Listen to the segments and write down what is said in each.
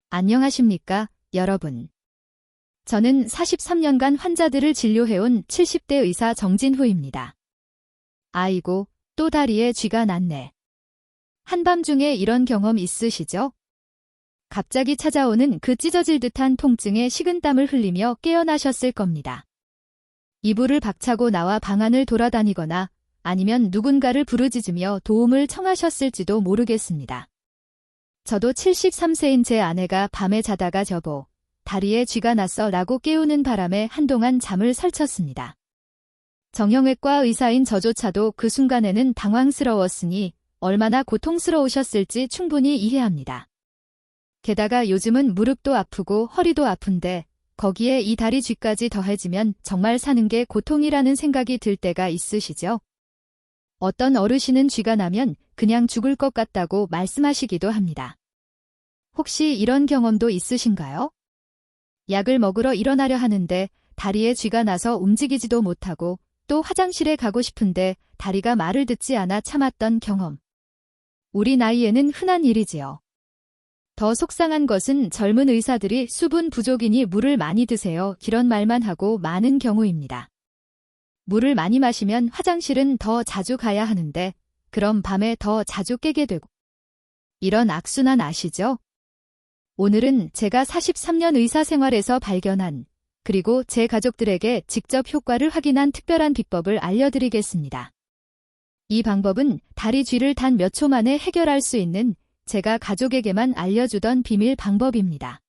안녕하십니까, 여러분. 저는 43년간 환자들을 진료해온 70대 의사 정진후입니다. 아이고, 또 다리에 쥐가 났네. 한밤중에 이런 경험 있으시죠? 갑자기 찾아오는 그 찢어질 듯한 통증에 식은땀을 흘리며 깨어나셨을 겁니다. 이불을 박차고 나와 방안을 돌아다니거나 아니면 누군가를 부르짖으며 도움을 청하셨을지도 모르겠습니다. 저도 73세인 제 아내가 밤에 자다가 저보, 다리에 쥐가 났어 라고 깨우는 바람에 한동안 잠을 설쳤습니다. 정형외과 의사인 저조차도 그 순간에는 당황스러웠으니 얼마나 고통스러우셨을지 충분히 이해합니다. 게다가 요즘은 무릎도 아프고 허리도 아픈데 거기에 이 다리 쥐까지 더해지면 정말 사는 게 고통이라는 생각이 들 때가 있으시죠? 어떤 어르신은 쥐가 나면 그냥 죽을 것 같다고 말씀하시기도 합니다. 혹시 이런 경험도 있으신가요? 약을 먹으러 일어나려 하는데 다리에 쥐가 나서 움직이지도 못하고 또 화장실에 가고 싶은데 다리가 말을 듣지 않아 참았던 경험. 우리 나이에는 흔한 일이지요. 더 속상한 것은 젊은 의사들이 수분 부족이니 물을 많이 드세요 이런 말만 하고 많은 경우입니다. 물을 많이 마시면 화장실은 더 자주 가야 하는데 그럼 밤에 더 자주 깨게 되고. 이런 악순환 아시죠? 오늘은 제가 43년 의사 생활에서 발견한 그리고 제 가족들에게 직접 효과를 확인한 특별한 비법을 알려드리겠습니다. 이 방법은 다리 쥐를 단 몇 초 만에 해결할 수 있는 제가 가족에게만 알려주던 비밀 방법입니다.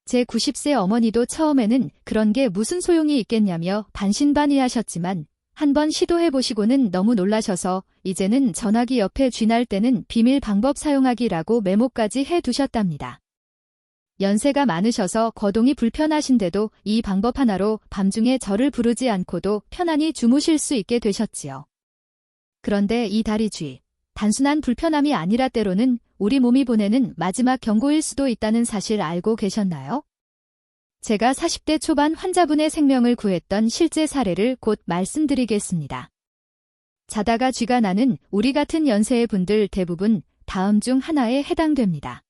제 90세 어머니도 처음에는 그런 게 무슨 소용이 있겠냐며 반신반의하셨지만 한번 시도해보시고는 너무 놀라셔서 이제는 전화기 옆에 쥐 날 때는 비밀 방법 사용하기라고 메모까지 해두셨답니다. 연세가 많으셔서 거동이 불편하신데도 이 방법 하나로 밤중에 저를 부르지 않고도 편안히 주무실 수 있게 되셨지요. 그런데 이 다리 쥐, 단순한 불편함이 아니라 때로는 우리 몸이 보내는 마지막 경고일 수도 있다는 사실 알고 계셨나요? 제가 40대 초반 환자분의 생명을 구했던 실제 사례를 곧 말씀드리겠습니다. 자다가 쥐가 나는 우리 같은 연세의 분들 대부분 다음 중 하나에 해당됩니다.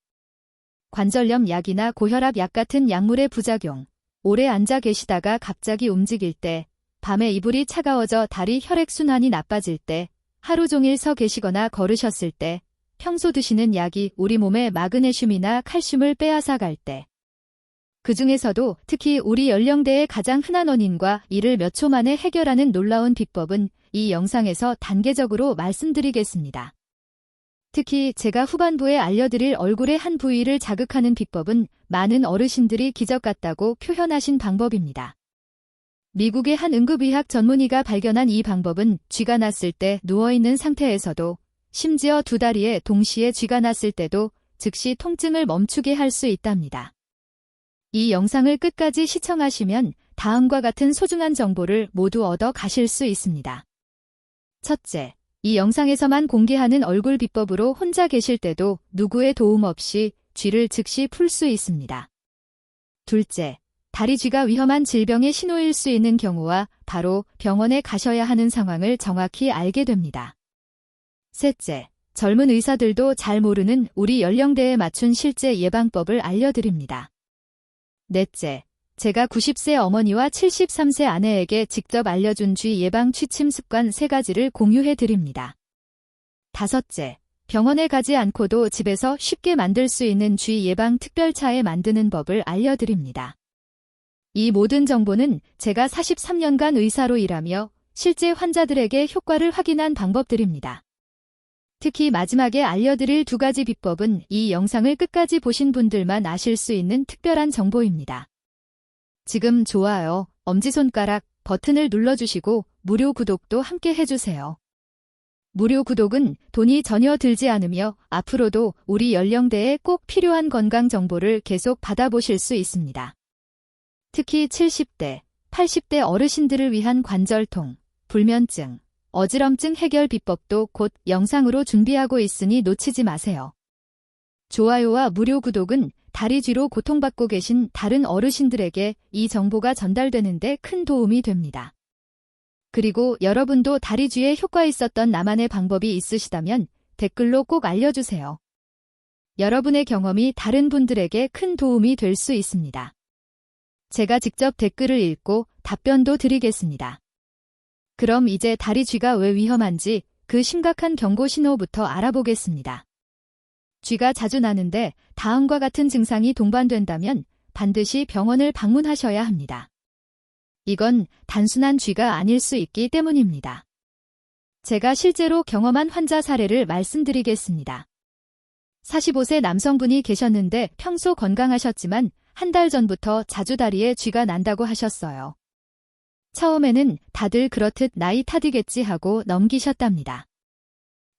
관절염 약이나 고혈압 약 같은 약물의 부작용, 오래 앉아 계시다가 갑자기 움직일 때, 밤에 이불이 차가워져 다리 혈액순환이 나빠질 때, 하루 종일 서 계시거나 걸으셨을 때, 평소 드시는 약이 우리 몸에 마그네슘이나 칼슘을 빼앗아 갈 때. 그 중에서도 특히 우리 연령대의 가장 흔한 원인과 이를 몇 초 만에 해결하는 놀라운 비법은 이 영상에서 단계적으로 말씀드리겠습니다. 특히 제가 후반부에 알려드릴 얼굴의 한 부위를 자극하는 비법은 많은 어르신들이 기적 같다고 표현하신 방법입니다. 미국의 한 응급의학 전문의가 발견한 이 방법은 쥐가 났을 때 누워있는 상태에서도 심지어 두 다리에 동시에 쥐가 났을 때도 즉시 통증을 멈추게 할 수 있답니다. 이 영상을 끝까지 시청하시면 다음과 같은 소중한 정보를 모두 얻어 가실 수 있습니다. 첫째, 이 영상에서만 공개하는 얼굴 비법으로 혼자 계실 때도 누구의 도움 없이 쥐를 즉시 풀 수 있습니다. 둘째, 다리 쥐가 위험한 질병의 신호일 수 있는 경우와 바로 병원에 가셔야 하는 상황을 정확히 알게 됩니다. 셋째, 젊은 의사들도 잘 모르는 우리 연령대에 맞춘 실제 예방법을 알려드립니다. 넷째, 제가 90세 어머니와 73세 아내에게 직접 알려준 쥐 예방 취침 습관 3가지를 공유해드립니다. 다섯째, 병원에 가지 않고도 집에서 쉽게 만들 수 있는 쥐 예방 특별차에 만드는 법을 알려드립니다. 이 모든 정보는 제가 43년간 의사로 일하며 실제 환자들에게 효과를 확인한 방법들입니다. 특히 마지막에 알려드릴 2가지 비법은 이 영상을 끝까지 보신 분들만 아실 수 있는 특별한 정보입니다. 지금 좋아요, 엄지손가락 버튼을 눌러주시고 무료 구독도 함께 해주세요. 무료 구독은 돈이 전혀 들지 않으며 앞으로도 우리 연령대에 꼭 필요한 건강 정보를 계속 받아보실 수 있습니다. 특히 70대, 80대 어르신들을 위한 관절통, 불면증, 어지럼증 해결 비법도 곧 영상으로 준비하고 있으니 놓치지 마세요. 좋아요와 무료 구독은 다리 쥐로 고통받고 계신 다른 어르신들에게 이 정보가 전달되는 데 큰 도움이 됩니다. 그리고 여러분도 다리 쥐에 효과 있었던 나만의 방법이 있으시다면 댓글로 꼭 알려주세요. 여러분의 경험이 다른 분들에게 큰 도움이 될 수 있습니다. 제가 직접 댓글을 읽고 답변도 드리겠습니다. 그럼 이제 다리 쥐가 왜 위험한지 그 심각한 경고 신호부터 알아보겠습니다. 쥐가 자주 나는데 다음과 같은 증상이 동반된다면 반드시 병원을 방문하셔야 합니다. 이건 단순한 쥐가 아닐 수 있기 때문입니다. 제가 실제로 경험한 환자 사례를 말씀드리겠습니다. 45세 남성분이 계셨는데 평소 건강하셨지만 한 달 전부터 자주 다리에 쥐가 난다고 하셨어요. 처음에는 다들 그렇듯 나이 탓이겠지 하고 넘기셨답니다.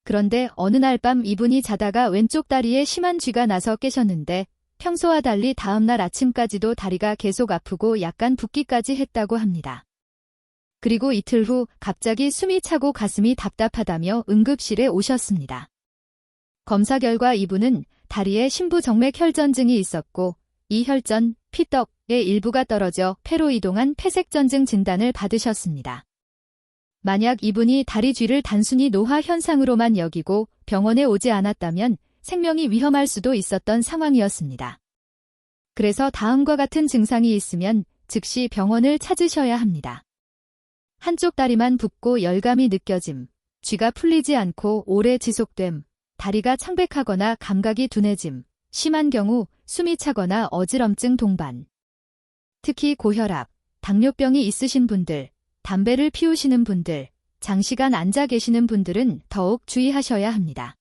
그런데 어느 날 밤 이분이 자다가 왼쪽 다리에 심한 쥐가 나서 깨셨는데 평소와 달리 다음날 아침까지도 다리가 계속 아프고 약간 붓기까지 했다고 합니다. 그리고 이틀 후 갑자기 숨이 차고 가슴이 답답하다며 응급실에 오셨습니다. 검사 결과 이분은 다리에 심부정맥 혈전증이 있었고 이 혈전, 피떡의 일부가 떨어져 폐로 이동한 폐색전증 진단을 받으셨습니다. 만약 이분이 다리 쥐를 단순히 노화 현상으로만 여기고 병원에 오지 않았다면 생명이 위험할 수도 있었던 상황이었습니다. 그래서 다음과 같은 증상이 있으면 즉시 병원을 찾으셔야 합니다. 한쪽 다리만 붓고 열감이 느껴짐, 쥐가 풀리지 않고 오래 지속됨, 다리가 창백하거나 감각이 둔해짐, 심한 경우 숨이 차거나 어지럼증 동반. 특히 고혈압, 당뇨병이 있으신 분들, 담배를 피우시는 분들, 장시간 앉아 계시는 분들은 더욱 주의하셔야 합니다.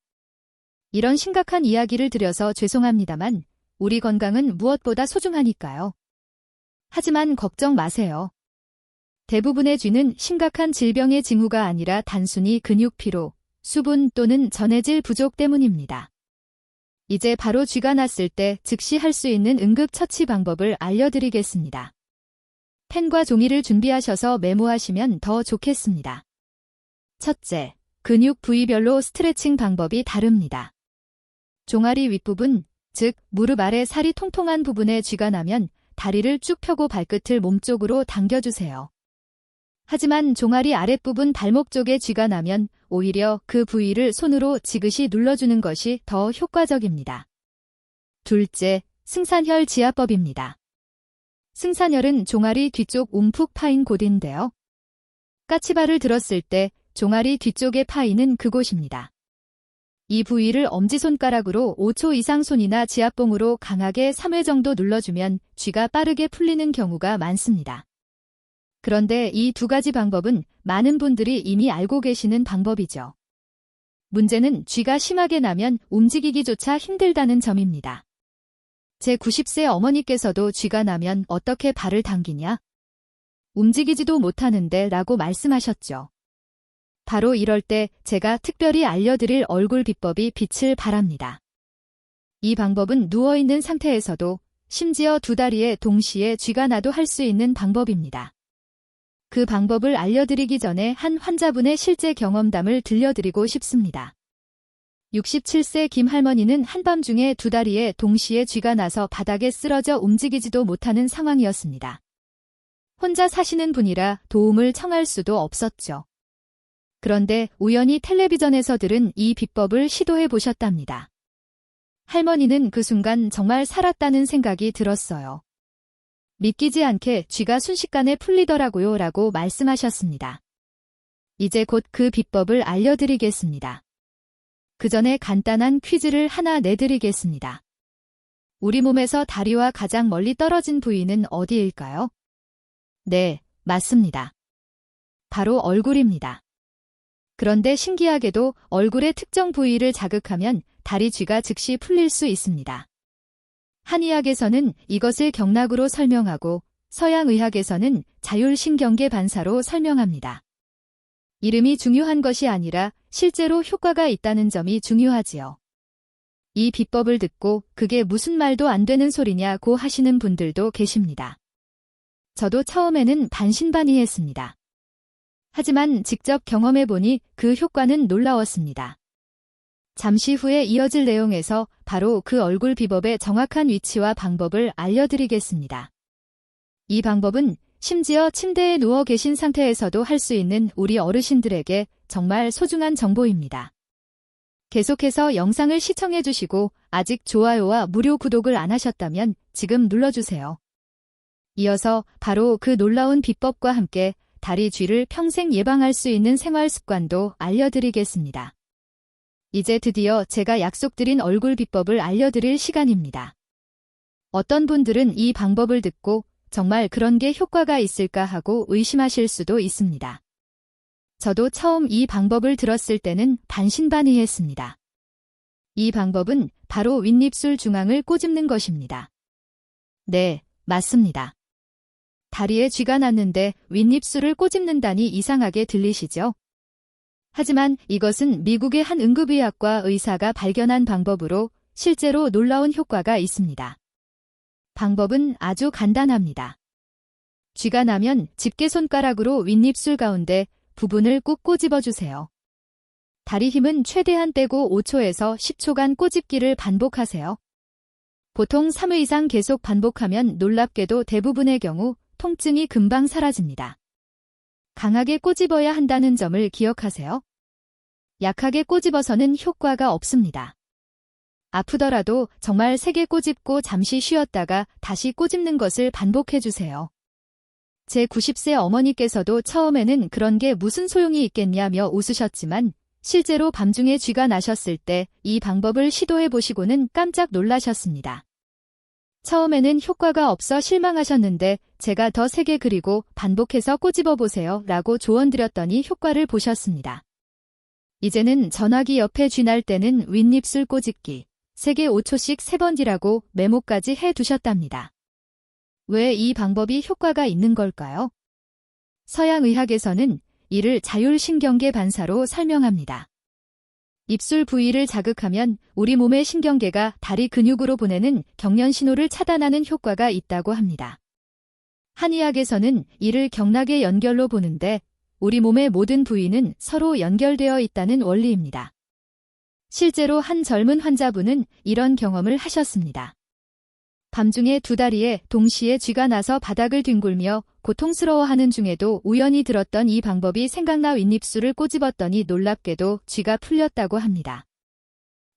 이런 심각한 이야기를 드려서 죄송합니다만 우리 건강은 무엇보다 소중하니까요. 하지만 걱정 마세요. 대부분의 쥐는 심각한 질병의 징후가 아니라 단순히 근육 피로, 수분 또는 전해질 부족 때문입니다. 이제 바로 쥐가 났을 때 즉시 할 수 있는 응급처치 방법을 알려드리겠습니다. 펜과 종이를 준비하셔서 메모하시면 더 좋겠습니다. 첫째, 근육 부위별로 스트레칭 방법이 다릅니다. 종아리 윗부분, 즉 무릎 아래 살이 통통한 부분에 쥐가 나면 다리를 쭉 펴고 발끝을 몸쪽으로 당겨주세요. 하지만 종아리 아랫부분 발목 쪽에 쥐가 나면 오히려 그 부위를 손으로 지그시 눌러주는 것이 더 효과적입니다. 둘째, 승산혈 지압법입니다. 승산혈은 종아리 뒤쪽 움푹 파인 곳인데요. 까치발을 들었을 때 종아리 뒤쪽에 파이는 그곳입니다. 이 부위를 엄지손가락으로 5초 이상 손이나 지압봉으로 강하게 3회 정도 눌러주면 쥐가 빠르게 풀리는 경우가 많습니다. 그런데 이 두 가지 방법은 많은 분들이 이미 알고 계시는 방법이죠. 문제는 쥐가 심하게 나면 움직이기조차 힘들다는 점입니다. 제 90세 어머니께서도 쥐가 나면 어떻게 발을 당기냐? 움직이지도 못하는데 라고 말씀하셨죠. 바로 이럴 때 제가 특별히 알려드릴 얼굴 비법이 빛을 발합니다. 이 방법은 누워있는 상태에서도 심지어 두 다리에 동시에 쥐가 나도 할 수 있는 방법입니다. 그 방법을 알려드리기 전에 한 환자분의 실제 경험담을 들려드리고 싶습니다. 67세 김 할머니는 한밤중에 두 다리에 동시에 쥐가 나서 바닥에 쓰러져 움직이지도 못하는 상황이었습니다. 혼자 사시는 분이라 도움을 청할 수도 없었죠. 그런데 우연히 텔레비전에서 들은 이 비법을 시도해 보셨답니다. 할머니는 그 순간 정말 살았다는 생각이 들었어요. 믿기지 않게 쥐가 순식간에 풀리더라고요 라고 말씀하셨습니다. 이제 곧 그 비법을 알려드리겠습니다. 그 전에 간단한 퀴즈를 하나 내드리겠습니다. 우리 몸에서 다리와 가장 멀리 떨어진 부위는 어디일까요? 네, 맞습니다. 바로 얼굴입니다. 그런데 신기하게도 얼굴의 특정 부위를 자극하면 다리 쥐가 즉시 풀릴 수 있습니다. 한의학에서는 이것을 경락으로 설명하고 서양의학에서는 자율신경계 반사로 설명합니다. 이름이 중요한 것이 아니라 실제로 효과가 있다는 점이 중요하지요. 이 비법을 듣고 그게 무슨 말도 안 되는 소리냐고 하시는 분들도 계십니다. 저도 처음에는 반신반의했습니다. 하지만 직접 경험해보니 그 효과는 놀라웠습니다. 잠시 후에 이어질 내용에서 바로 그 얼굴 비법의 정확한 위치와 방법을 알려드리겠습니다. 이 방법은 심지어 침대에 누워 계신 상태에서도 할 수 있는 우리 어르신들에게 정말 소중한 정보입니다. 계속해서 영상을 시청해주시고 아직 좋아요와 무료 구독을 안 하셨다면 지금 눌러주세요. 이어서 바로 그 놀라운 비법과 함께 다리 쥐를 평생 예방할 수 있는 생활 습관도 알려드리겠습니다. 이제 드디어 제가 약속드린 얼굴 비법을 알려드릴 시간입니다. 어떤 분들은 이 방법을 듣고 정말 그런 게 효과가 있을까 하고 의심하실 수도 있습니다. 저도 처음 이 방법을 들었을 때는 반신반의했습니다. 이 방법은 바로 윗입술 중앙을 꼬집는 것입니다. 네, 맞습니다. 다리에 쥐가 났는데 윗입술을 꼬집는다니 이상하게 들리시죠? 하지만 이것은 미국의 한 응급의학과 의사가 발견한 방법으로 실제로 놀라운 효과가 있습니다. 방법은 아주 간단합니다. 쥐가 나면 집게손가락으로 윗입술 가운데 부분을 꾹 꼬집어주세요. 다리 힘은 최대한 빼고 5초에서 10초간 꼬집기를 반복하세요. 보통 3회 이상 계속 반복하면 놀랍게도 대부분의 경우 통증이 금방 사라집니다. 강하게 꼬집어야 한다는 점을 기억하세요. 약하게 꼬집어서는 효과가 없습니다. 아프더라도 정말 세게 꼬집고 잠시 쉬었다가 다시 꼬집는 것을 반복해주세요. 제 90세 어머니께서도 처음에는 그런 게 무슨 소용이 있겠냐며 웃으셨지만 실제로 밤중에 쥐가 나셨을 때 이 방법을 시도해보시고는 깜짝 놀라셨습니다. 처음에는 효과가 없어 실망하셨는데 제가 더 세게 그리고 반복해서 꼬집어보세요 라고 조언드렸더니 효과를 보셨습니다. 이제는 전화기 옆에 쥐 날 때는 윗입술 꼬집기, 세게 5초씩 3번이라고 메모까지 해두셨답니다. 왜 이 방법이 효과가 있는 걸까요? 서양 의학에서는 이를 자율신경계 반사로 설명합니다. 입술 부위를 자극하면 우리 몸의 신경계가 다리 근육으로 보내는 경련 신호를 차단하는 효과가 있다고 합니다. 한의학에서는 이를 경락의 연결로 보는데 우리 몸의 모든 부위는 서로 연결되어 있다는 원리입니다. 실제로 한 젊은 환자분은 이런 경험을 하셨습니다. 밤중에 두 다리에 동시에 쥐가 나서 바닥을 뒹굴며 고통스러워하는 중에도 우연히 들었던 이 방법이 생각나 윗입술을 꼬집었더니 놀랍게도 쥐가 풀렸다고 합니다.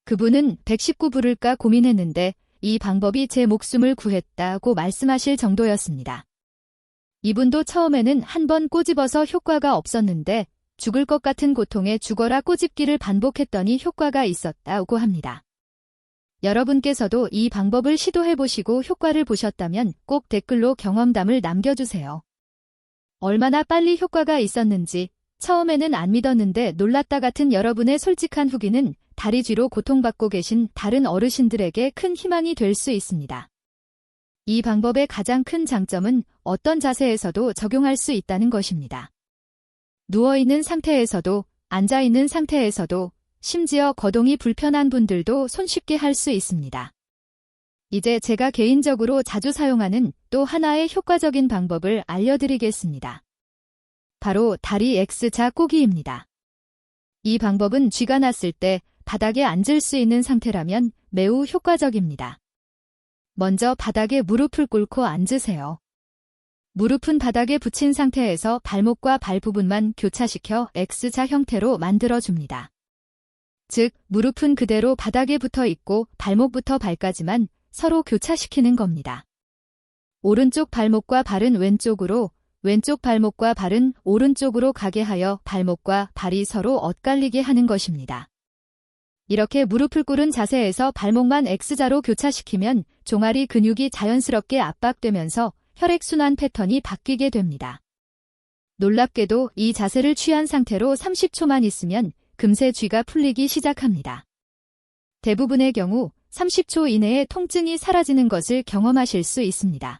그분은 119 부를까 고민했는데 이 방법이 제 목숨을 구했다고 말씀하실 정도였습니다. 이분도 처음에는 한 번 꼬집어서 효과가 없었는데 죽을 것 같은 고통에 죽어라 꼬집기를 반복했더니 효과가 있었다고 합니다. 여러분께서도 이 방법을 시도해보시고 효과를 보셨다면 꼭 댓글로 경험담을 남겨주세요. 얼마나 빨리 효과가 있었는지 처음에는 안 믿었는데 놀랐다 같은 여러분의 솔직한 후기는 다리 쥐로 고통받고 계신 다른 어르신들에게 큰 희망이 될 수 있습니다. 이 방법의 가장 큰 장점은 어떤 자세에서도 적용할 수 있다는 것입니다. 누워있는 상태에서도 앉아있는 상태에서도 심지어 거동이 불편한 분들도 손쉽게 할 수 있습니다. 이제 제가 개인적으로 자주 사용하는 또 하나의 효과적인 방법을 알려드리겠습니다. 바로 다리 X자 꼬기입니다. 이 방법은 쥐가 났을 때 바닥에 앉을 수 있는 상태라면 매우 효과적입니다. 먼저 바닥에 무릎을 꿇고 앉으세요. 무릎은 바닥에 붙인 상태에서 발목과 발 부분만 교차시켜 X자 형태로 만들어줍니다. 즉, 무릎은 그대로 바닥에 붙어 있고 발목부터 발까지만 서로 교차시키는 겁니다. 오른쪽 발목과 발은 왼쪽으로, 왼쪽 발목과 발은 오른쪽으로 가게 하여 발목과 발이 서로 엇갈리게 하는 것입니다. 이렇게 무릎을 꿇은 자세에서 발목만 X자로 교차시키면 종아리 근육이 자연스럽게 압박되면서 혈액순환 패턴이 바뀌게 됩니다. 놀랍게도 이 자세를 취한 상태로 30초만 있으면 금세 쥐가 풀리기 시작합니다. 대부분의 경우 30초 이내에 통증이 사라지는 것을 경험하실 수 있습니다.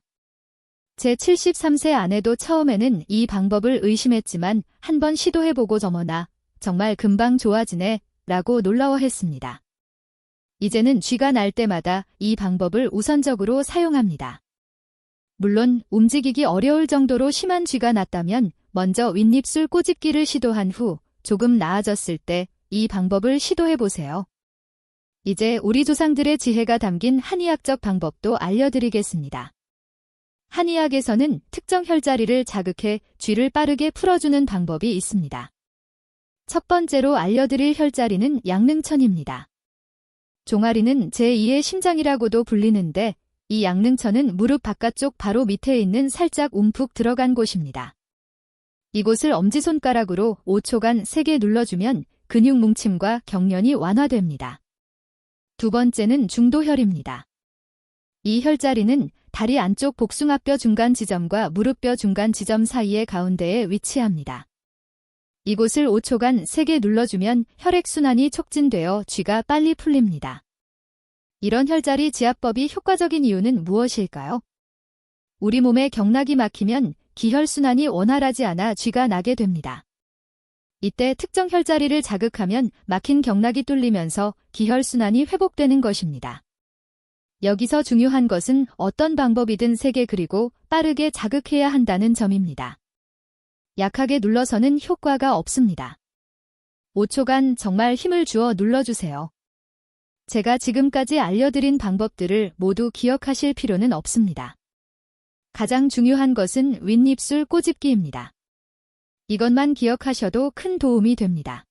제 73세 아내도 처음에는 이 방법을 의심했지만 한번 시도해보고 어머나 정말 금방 좋아지네 라고 놀라워했습니다. 이제는 쥐가 날 때마다 이 방법을 우선적으로 사용합니다. 물론 움직이기 어려울 정도로 심한 쥐가 났다면 먼저 윗입술 꼬집기를 시도한 후 조금 나아졌을 때 이 방법을 시도해보세요. 이제 우리 조상들의 지혜가 담긴 한의학적 방법도 알려드리겠습니다. 한의학에서는 특정 혈자리를 자극해 쥐를 빠르게 풀어주는 방법이 있습니다. 첫 번째로 알려드릴 혈자리는 양릉천입니다. 종아리는 제2의 심장이라고도 불리는데 이 양릉천은 무릎 바깥쪽 바로 밑에 있는 살짝 움푹 들어간 곳입니다. 이곳을 엄지손가락으로 5초간 세게 눌러주면 근육 뭉침과 경련이 완화됩니다. 두 번째는 중도혈입니다. 이 혈자리는 다리 안쪽 복숭아뼈 중간 지점과 무릎뼈 중간 지점 사이의 가운데에 위치합니다. 이곳을 5초간 세게 눌러주면 혈액순환이 촉진되어 쥐가 빨리 풀립니다. 이런 혈자리 지압법이 효과적인 이유는 무엇일까요? 우리 몸에 경락이 막히면 기혈순환이 원활하지 않아 쥐가 나게 됩니다. 이때 특정 혈자리를 자극하면 막힌 경락이 뚫리면서 기혈순환이 회복되는 것입니다. 여기서 중요한 것은 어떤 방법이든 세게 그리고 빠르게 자극해야 한다는 점입니다. 약하게 눌러서는 효과가 없습니다. 5초간 정말 힘을 주어 눌러주세요. 제가 지금까지 알려드린 방법들을 모두 기억하실 필요는 없습니다. 가장 중요한 것은 윗입술 꼬집기입니다. 이것만 기억하셔도 큰 도움이 됩니다.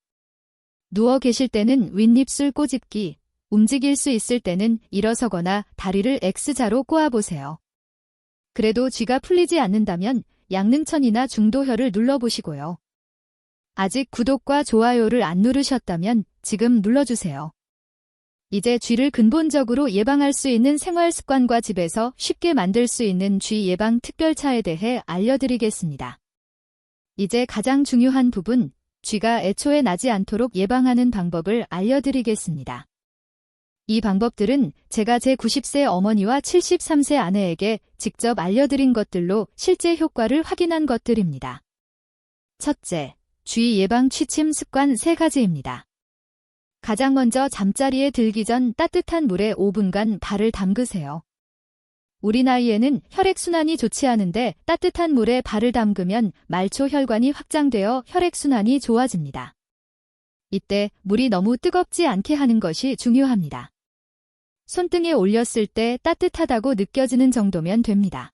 누워 계실 때는 윗입술 꼬집기, 움직일 수 있을 때는 일어서거나 다리를 X자로 꼬아보세요. 그래도 쥐가 풀리지 않는다면 양릉천이나 중도혈을 눌러보시고요. 아직 구독과 좋아요를 안 누르셨다면 지금 눌러주세요. 이제 쥐를 근본적으로 예방할 수 있는 생활습관과 집에서 쉽게 만들 수 있는 쥐 예방 특별차에 대해 알려드리겠습니다. 이제 가장 중요한 부분, 쥐가 애초에 나지 않도록 예방하는 방법을 알려드리겠습니다. 이 방법들은 제가 제 90세 어머니와 73세 아내에게 직접 알려드린 것들로 실제 효과를 확인한 것들입니다. 첫째, 쥐 예방 취침 습관 3가지입니다. 가장 먼저 잠자리에 들기 전 따뜻한 물에 5분간 발을 담그세요. 우리 나이에는 혈액순환이 좋지 않은데 따뜻한 물에 발을 담그면 말초 혈관이 확장되어 혈액순환이 좋아집니다. 이때 물이 너무 뜨겁지 않게 하는 것이 중요합니다. 손등에 올렸을 때 따뜻하다고 느껴지는 정도면 됩니다.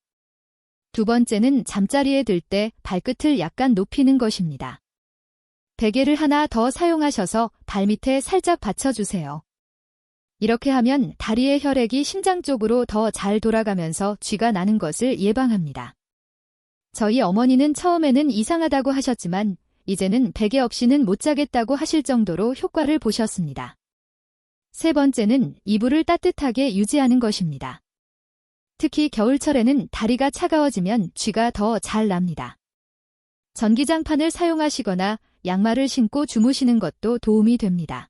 두 번째는 잠자리에 들 때 발끝을 약간 높이는 것입니다. 베개를 하나 더 사용하셔서 발밑에 살짝 받쳐주세요. 이렇게 하면 다리의 혈액이 심장 쪽으로 더 잘 돌아가면서 쥐가 나는 것을 예방합니다. 저희 어머니는 처음에는 이상하다고 하셨지만 이제는 베개 없이는 못 자겠다고 하실 정도로 효과를 보셨습니다. 세 번째는 이불을 따뜻하게 유지하는 것입니다. 특히 겨울철에는 다리가 차가워지면 쥐가 더 잘 납니다. 전기장판을 사용하시거나 양말을 신고 주무시는 것도 도움이 됩니다.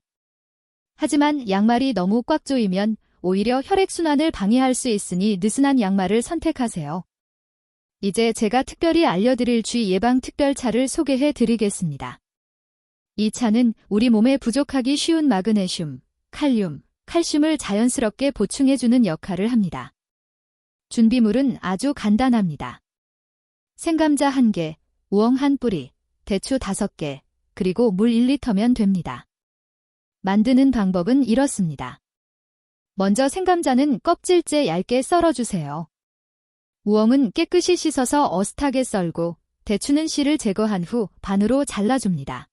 하지만 양말이 너무 꽉 조이면 오히려 혈액순환을 방해할 수 있으니 느슨한 양말을 선택하세요. 이제 제가 특별히 알려드릴 쥐 예방 특별차를 소개해 드리겠습니다. 이 차는 우리 몸에 부족하기 쉬운 마그네슘, 칼륨, 칼슘을 자연스럽게 보충해주는 역할을 합니다. 준비물은 아주 간단합니다. 생감자 1개, 우엉 1뿌리, 대추 5개, 그리고 물 1리터면 됩니다. 만드는 방법은 이렇습니다. 먼저 생감자는 껍질째 얇게 썰어주세요. 우엉은 깨끗이 씻어서 어슷하게 썰고 대추는 씨를 제거한 후 반으로 잘라줍니다.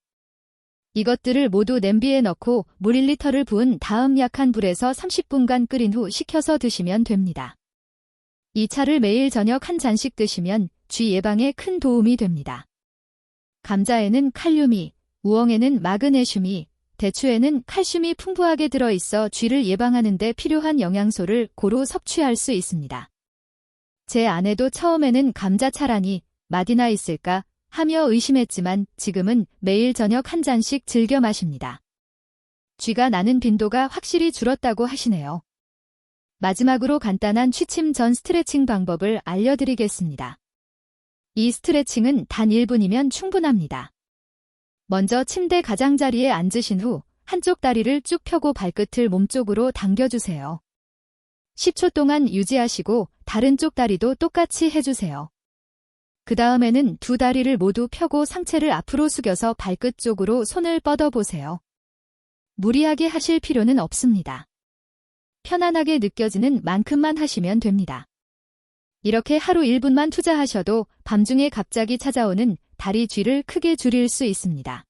이것들을 모두 냄비에 넣고 물 1리터를 부은 다음 약한 불에서 30분간 끓인 후 식혀서 드시면 됩니다. 이 차를 매일 저녁 한 잔씩 드시면 쥐 예방에 큰 도움이 됩니다. 감자에는 칼륨이, 우엉에는 마그네슘이, 대추에는 칼슘이 풍부하게 들어있어 쥐를 예방하는 데 필요한 영양소를 고루 섭취할 수 있습니다. 제 아내도 처음에는 감자차라니 맛이나 있을까 하며 의심했지만 지금은 매일 저녁 한 잔씩 즐겨 마십니다. 쥐가 나는 빈도가 확실히 줄었다고 하시네요. 마지막으로 간단한 취침 전 스트레칭 방법을 알려드리겠습니다. 이 스트레칭은 단 1분이면 충분합니다. 먼저 침대 가장자리에 앉으신 후 한쪽 다리를 쭉 펴고 발끝을 몸쪽으로 당겨주세요. 10초 동안 유지하시고 다른 쪽 다리도 똑같이 해주세요. 그 다음에는 두 다리를 모두 펴고 상체를 앞으로 숙여서 발끝 쪽으로 손을 뻗어보세요. 무리하게 하실 필요는 없습니다. 편안하게 느껴지는 만큼만 하시면 됩니다. 이렇게 하루 1분만 투자하셔도 밤중에 갑자기 찾아오는 다리 쥐를 크게 줄일 수 있습니다.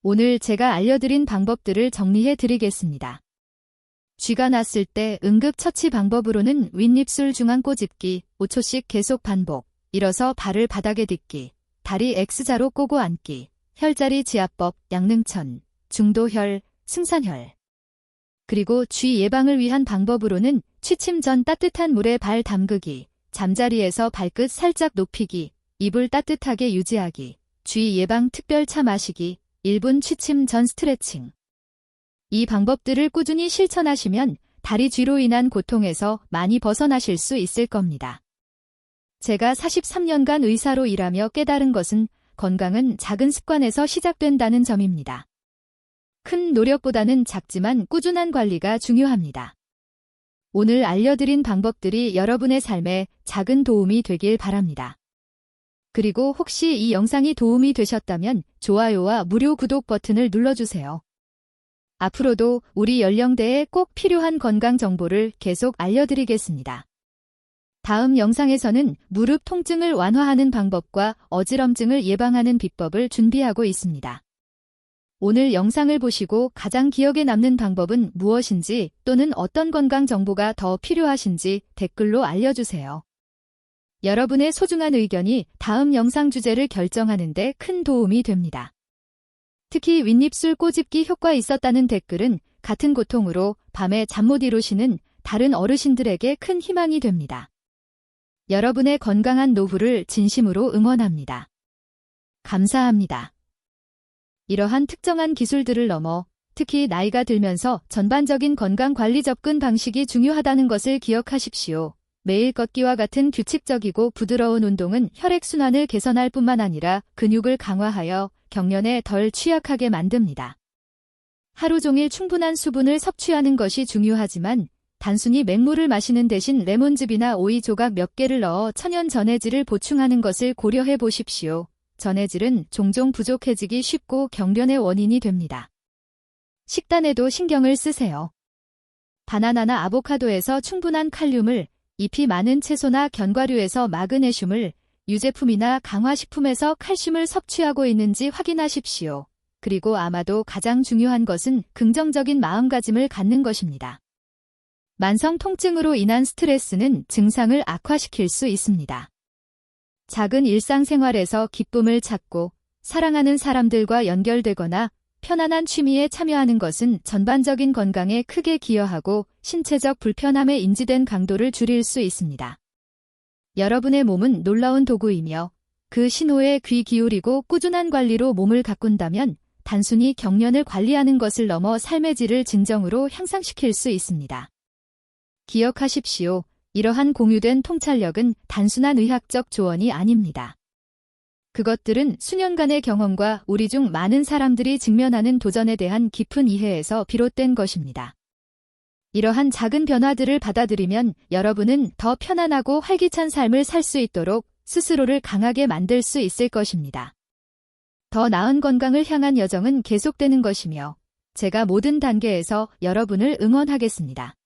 오늘 제가 알려드린 방법들을 정리해 드리겠습니다. 쥐가 났을 때 응급처치 방법으로는 윗입술 중앙 꼬집기, 5초씩 계속 반복, 일어서 발을 바닥에 딛기, 다리 X자로 꼬고 앉기, 혈자리 지압법, 양릉천, 중도혈, 승산혈. 그리고 쥐 예방을 위한 방법으로는 취침 전 따뜻한 물에 발 담그기, 잠자리에서 발끝 살짝 높이기, 이불 따뜻하게 유지하기, 쥐 예방 특별 차 마시기, 1분 취침 전 스트레칭. 이 방법들을 꾸준히 실천하시면 다리 쥐로 인한 고통에서 많이 벗어나실 수 있을 겁니다. 제가 43년간 의사로 일하며 깨달은 것은 건강은 작은 습관에서 시작된다는 점입니다. 큰 노력보다는 작지만 꾸준한 관리가 중요합니다. 오늘 알려드린 방법들이 여러분의 삶에 작은 도움이 되길 바랍니다. 그리고 혹시 이 영상이 도움이 되셨다면 좋아요와 무료 구독 버튼을 눌러주세요. 앞으로도 우리 연령대에 꼭 필요한 건강 정보를 계속 알려드리겠습니다. 다음 영상에서는 무릎 통증을 완화하는 방법과 어지럼증을 예방하는 비법을 준비하고 있습니다. 오늘 영상을 보시고 가장 기억에 남는 방법은 무엇인지 또는 어떤 건강 정보가 더 필요하신지 댓글로 알려주세요. 여러분의 소중한 의견이 다음 영상 주제를 결정하는 데 큰 도움이 됩니다. 특히 윗입술 꼬집기 효과 있었다는 댓글은 같은 고통으로 밤에 잠 못 이루시는 다른 어르신들에게 큰 희망이 됩니다. 여러분의 건강한 노후를 진심으로 응원합니다. 감사합니다. 이러한 특정한 기술들을 넘어 특히 나이가 들면서 전반적인 건강관리 접근 방식이 중요하다는 것을 기억하십시오. 매일 걷기와 같은 규칙적이고 부드러운 운동은 혈액순환을 개선할 뿐만 아니라 근육을 강화하여 경련에 덜 취약하게 만듭니다. 하루 종일 충분한 수분을 섭취하는 것이 중요하지만 단순히 맹물을 마시는 대신 레몬즙이나 오이 조각 몇 개를 넣어 천연 전해질을 보충하는 것을 고려해 보십시오. 전해질은 종종 부족해지기 쉽고 경련의 원인이 됩니다. 식단에도 신경을 쓰세요. 바나나나 아보카도에서 충분한 칼륨을, 잎이 많은 채소나 견과류에서 마그네슘을, 유제품이나 강화식품에서 칼슘을 섭취하고 있는지 확인하십시오. 그리고 아마도 가장 중요한 것은 긍정적인 마음가짐을 갖는 것입니다. 만성 통증으로 인한 스트레스는 증상을 악화시킬 수 있습니다. 작은 일상생활에서 기쁨을 찾고 사랑하는 사람들과 연결되거나 편안한 취미에 참여하는 것은 전반적인 건강에 크게 기여하고 신체적 불편함에 인지된 강도를 줄일 수 있습니다. 여러분의 몸은 놀라운 도구이며 그 신호에 귀 기울이고 꾸준한 관리로 몸을 가꾼다면 단순히 경련을 관리하는 것을 넘어 삶의 질을 진정으로 향상시킬 수 있습니다. 기억하십시오. 이러한 공유된 통찰력은 단순한 의학적 조언이 아닙니다. 그것들은 수년간의 경험과 우리 중 많은 사람들이 직면하는 도전에 대한 깊은 이해에서 비롯된 것입니다. 이러한 작은 변화들을 받아들이면 여러분은 더 편안하고 활기찬 삶을 살 수 있도록 스스로를 강하게 만들 수 있을 것입니다. 더 나은 건강을 향한 여정은 계속되는 것이며 제가 모든 단계에서 여러분을 응원하겠습니다.